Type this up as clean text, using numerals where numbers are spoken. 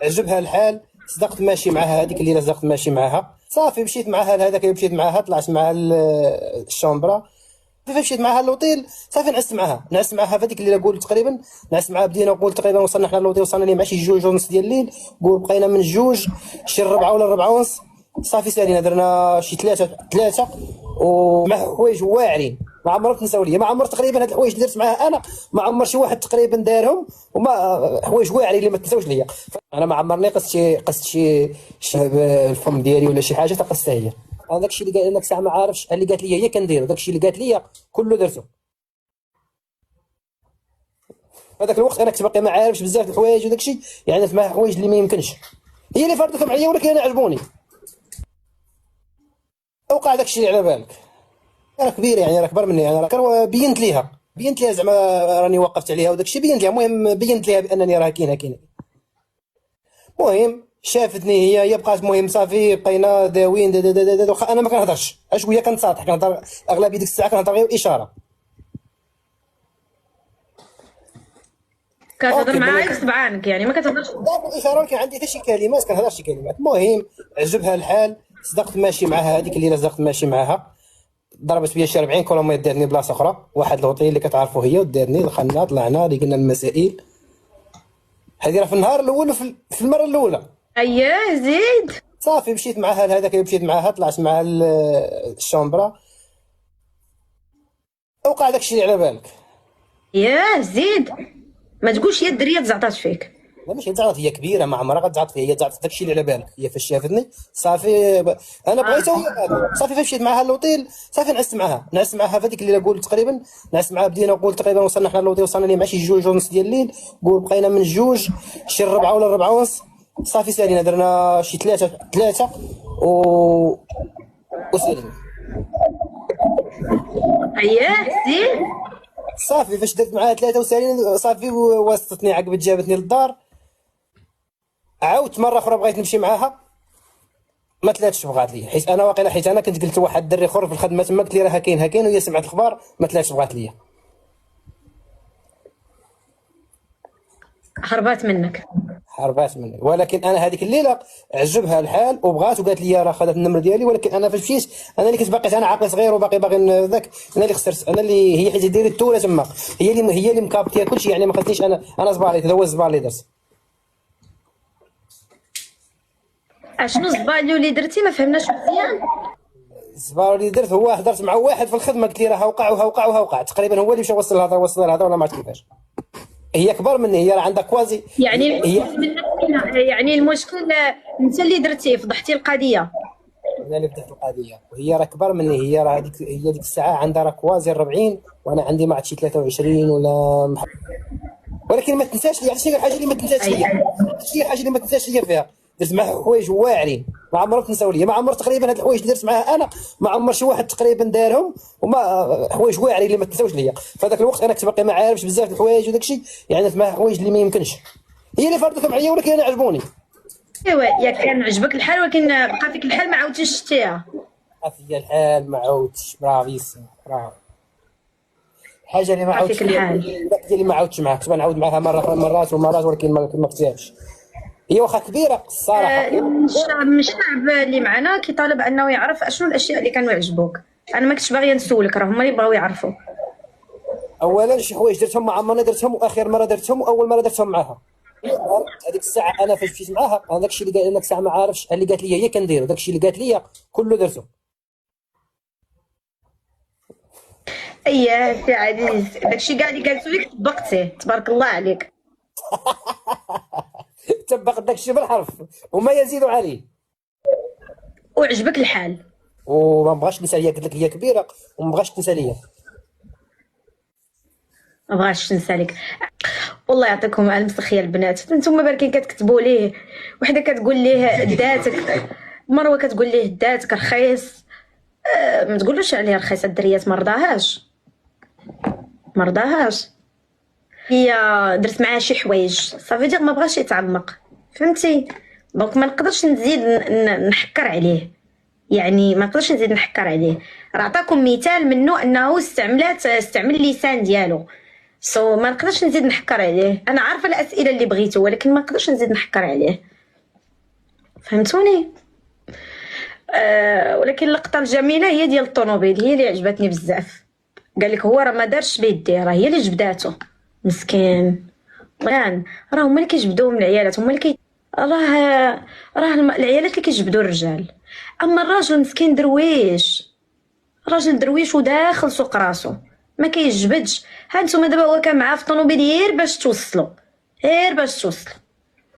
عجبها الحال، صدقت ماشي معاها هذيك الليله، صدقت ماشي معاها صافي. مشيت معاها لهذاك اللي مشيت معاها، طلعت مع الشومبرا، مشيت معاها اللوطيل صافي. نعست معاها في هذيك الليله، قول تقريبا نعست معاها، بدينا نقول تقريبا وصلنا حنا اللوطيل، وصلنا لي مع شي 2:30 ديال الليل، قول بقينا من 2 شي 4 ولا 4 ونص صافي. سالينا درنا شي ثلاثه ومع حوايج واعرين ما عمرك تنساو ليا. ما عمر تقريبا هاد الحوايج اللي درت معاها انا، ما عمر شي واحد تقريبا دارهم، وما حوايج واعرين اللي ما تنساوش ليا. انا ما عمرني قصت شي الفم ديالي ولا شي حاجه تقصتها هي. هذاك الشيء اللي قال لك ساعه ما عارفش اللي قالت لي هي كنديرو، داك الشيء اللي قالت لي كله درته. هذاك الوقت انا كنت باقي ما عارفش بزاف د الحوايج وداك الشيء، يعني درت معاها حوايج اللي ما يمكنش. هي اللي فرضتهم عليا، ولكن انا عجبوني. اوقع داك الشيء اللي على بالك، راه كبير يعني، راه كبر مني، انا راه بينت ليها زعما راني وقفت عليها وداك الشيء بينت ليها. المهم بينت ليها بانني راه كاينه. المهم شافتني هي بقات، مهم صافي بقينا داوين واخا انا ما كنهضرش شويه، كنتصالح، كنهضر اغلبيه ديك الساعه كنهضر غير اشاره. كتهضر معاها غير بصبعانك يعني ما كتهضرش بالاشاره، ولكن عندي حتى شي كلمات كنهضر شي كلمات. المهم عجبها الحال، صدقت ماشي معاها هذيك الليله، صدقت ماشي معاها. ضربت بيا شي 40 كيلومتر، دارني بلاصه اخرى، واحد الوطي اللي كتعرفوا هي، ودارني دخلنا طلعنا لقينا المسائل. هذه راه في النهار الاول في المره الاولى. اييه زيد صافي مشيت معاها لهذاك اللي مشيت معاها، طلعت مع الشومبرا، اوقع داك الشيء اللي على بالك. ياه زيد، ما تقولش هي الدريه تزعطات فيك. لا ماشي تزعط، هي كبيره ما عمرها غتزعط فيا، هي تزعط داك الشيء اللي على بالك. هي فاش شافتني صافي انا بغيتها وهي صافي. فاش مشيت معاها اللوطيل صافي نعست معاها في هذيك الليله، قول تقريبا نعست معاها، بدينا نقول تقريبا وصلنا حنا اللوطيل، وصلنا لي مع شي 2:30 ديال الليل، قول بقينا من 2 شي 4 ولا 4 ونص صافي. سالينا درنا شي ثلاثه وسالينا. اييه زيد صافي فاش درت معاها 3 وسالينا صافي، وسطتني عقبت جابتني للدار. عاودت مره اخرى بغيت نمشي معاها، ما تلاتش بغات لي، حيت انا واقيلا، حيت انا كنت قلت لواحد الدري اخر في الخدمه تما، قلت لي راه كاين وهي سمعت الخبار، ما تلاتش بغات لي. هربات مني. ولكن انا هذيك الليله عجبها الحال وبغات، وقالت لي راه خذت النمر ديالي. ولكن انا فاش مشيت، انا اللي كنت باقي، انا عاقل صغير وباقي ذاك، انا اللي خسرت، انا اللي هي حيت ديري التوله تما، هي اللي مكابتيه كلشي، يعني ما خدتنيش انا زباليت، هذا هو الزبال اللي درت. اشنو الزبالو اللي درتي؟ ما فهمناش مزيان. الزبال اللي درت هو هضرت مع واحد في الخدمه، قلت لي راه وقع تقريبا، هو اللي مشى وصل الهضره ولا ما عرفت كيفاش. هي كبر مني، هي راه عندها كوازي يعني هي. يعني المشكل انت اللي درتيه، فضحتي القضيه. انا اللي بديت القضيه، وهي راه كبر مني، هي راه هي ديك الساعه عندها راه كوازي 40، وانا عندي ما عرفت شي 23 ولا ولكن ما تنساش لي، عرفتي شنو الحاجه اللي ما تنساش لي؟ شي حاجه اللي ما تنساش لي فيها، درت معها حوايج واعرين ما عمرك تنساو لي. ما عمر تقريبا هاد الحوايج اللي درت معاها انا، ما عمر شي واحد تقريبا دارهم، وما حوايج واعرين اللي ما تنساوش ليا. في هذاك الوقت انا كنت باقي ما عارفش بزاف د الحوايج وداك الشيء، يعني درت معاها حوايج اللي ما يمكنش. هي اللي فرضتهم عليا، ولكن انا عجبوني. ايوا ياك كان عجبك الحال، ولكن بقى فيك الحال ما عاودتيش شتيها. عافية الحال ما عاودتش، برافيسيم برافو. الحاجه اللي ما بقى عاودتش فيك الحال. داك اللي ما عاودتش معاها، كنت نعاود معاها مرات ومرات، ولكن ما كتجابش. هي واخا كبيره الصراحه. الشعب اللي معنا كيطالب انه يعرف اشنو الاشياء اللي كانوا يعجبوك. انا ما كنتش باغيه نسولك، راه هما اللي بغاو يعرفوا. اولا شي حوايج درتهم ما عمرني درتهم، واخر مره درتهم واول مره درتهم معاها. هذيك الساعه انا فاش مشيت معاها، هذاك الشيء اللي قال لك ساعه ما عارفش اللي قالت لي هي كنديرو، داك الشيء اللي قالت لي كله درته. اييه سي عزيز، داكشي كاع اللي قالتو لك طبقتيه، تبارك الله عليك. تبقى داك الشيء بالحرف وما يزيد عليه. وعجبك الحال. وما بغاش ننسى، هي قلت لك هي كبيره وما بغاش تنسى ليا. ما بغاش ننسى لك. والله يعطيكم المسخيه البنات، نتوما بركي كتكتبوا ليه، وحده كتقول ليه داتك، مروه كتقول ليه داتك رخيص. ما تقولوش عليه رخيص، الدريات مرضاهاش. هي درت معاه شي حوايج صافي دير ما بغاش يتعمق، فهمتي؟ دونك ما نقدرش نزيد نحكر عليه، يعني ما نقدرش نزيد نحكر عليه. راه عطاكم مثال منه انه استعمل اللسان ديالو، ما نقدرش نزيد نحكر عليه. انا عارفه الاسئله اللي بغيتو ولكن ما نقدرش نزيد نحكر عليه، فهمتوني؟ ولكن اللقطه الجميله هي ديال الطوموبيل، هي اللي عجبتني بزاف. قال لك هو راه ما دارش بيديه، راه هي اللي جبداتو مسكين. راه هما اللي كيجبدوهم العيالات، هما اللي راه العيالات اللي كيجبدوا الرجال. اما الراجل مسكين درويش، راجل درويش وداخل سوق راسو ما كيجبدش. ها نتوما دابا هو كان معاه في الطوموبيل غير باش توصلوا، غير باش توصلوا.